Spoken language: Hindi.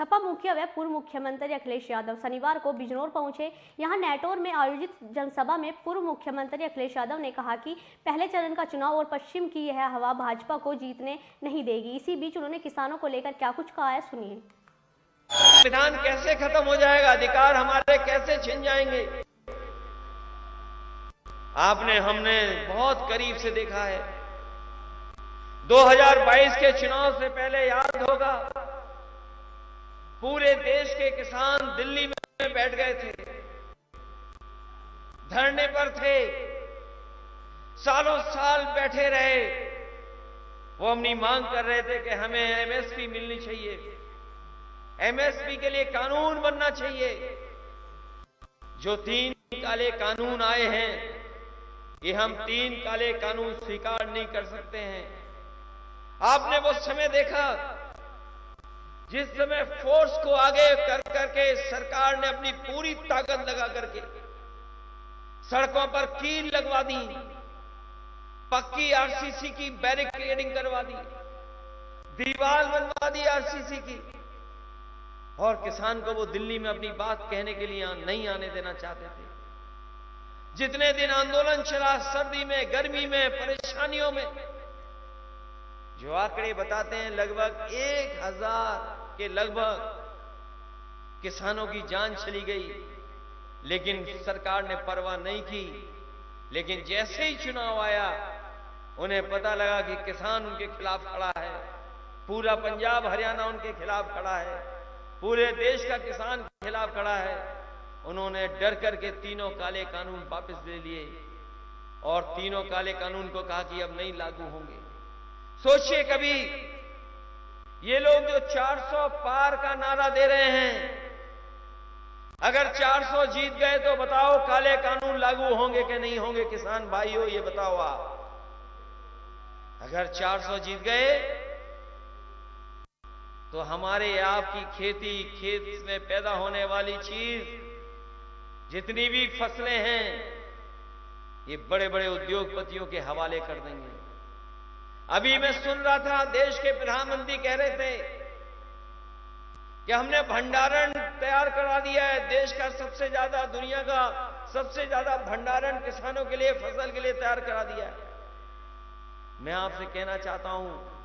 सपा मुखिया व पूर्व मुख्यमंत्री अखिलेश यादव शनिवार को बिजनौर पहुंचे। यहां नेटौर में आयोजित जनसभा में पूर्व मुख्यमंत्री अखिलेश यादव ने कहा कि पहले चरण का चुनाव और पश्चिम की यह हवा भाजपा को जीतने नहीं देगी। इसी बीच उन्होंने किसानों को लेकर क्या कुछ कहा है, सुनिए। संविधान कैसे खत्म हो जाएगा, अधिकार हमारे कैसे छिन जाएंगे। आपने हमने बहुत करीब से देखा है। 2022 के चुनाव से पहले याद होगा, पूरे देश के किसान दिल्ली में बैठ गए थे, धरने पर थे, सालों साल बैठे रहे। वो अपनी मांग कर रहे थे कि हमें एमएसपी मिलनी चाहिए, एमएसपी के लिए कानून बनना चाहिए। जो 3 काले कानून आए हैं, ये हम 3 काले कानून स्वीकार नहीं कर सकते हैं। आपने वो समय देखा जिस समय फोर्स को आगे कर करके सरकार ने अपनी पूरी ताकत लगा करके सड़कों पर कील लगवा दी, पक्की आरसीसी की बैरिकेडिंग करवा दी, दीवार बनवा दी आरसीसी की, और किसान को वो दिल्ली में अपनी बात कहने के लिए नहीं आने देना चाहते थे। जितने दिन आंदोलन चला, सर्दी में, गर्मी में, परेशानियों में, जो आंकड़े बताते हैं लगभग 1000 के लगभग किसानों की जान चली गई, लेकिन सरकार ने परवाह नहीं की। लेकिन जैसे ही चुनाव आया, उन्हें पता लगा कि किसान उनके खिलाफ खड़ा है, पूरा पंजाब हरियाणा उनके खिलाफ खड़ा है, पूरे देश का किसान के खिलाफ खड़ा है। उन्होंने डर करके 3 काले कानून वापस ले लिए और 3 काले कानून को कहा कि अब नहीं लागू होंगे। सोचिए कभी, ये लोग जो 400 पार का नारा दे रहे हैं, अगर 400 जीत गए तो बताओ काले कानून लागू होंगे कि नहीं होंगे? किसान भाइयों, ये बताओ आप। अगर 400 जीत गए तो हमारे आपकी खेती, खेत में पैदा होने वाली चीज, जितनी भी फसलें हैं, ये बड़े बड़े उद्योगपतियों के हवाले कर देंगे। अभी मैं सुन रहा था, देश के प्रधानमंत्री कह रहे थे कि हमने भंडारण तैयार करा दिया है, देश का सबसे ज्यादा, दुनिया का सबसे ज्यादा भंडारण किसानों के लिए, फसल के लिए तैयार करा दिया है। मैं आपसे कहना चाहता हूं,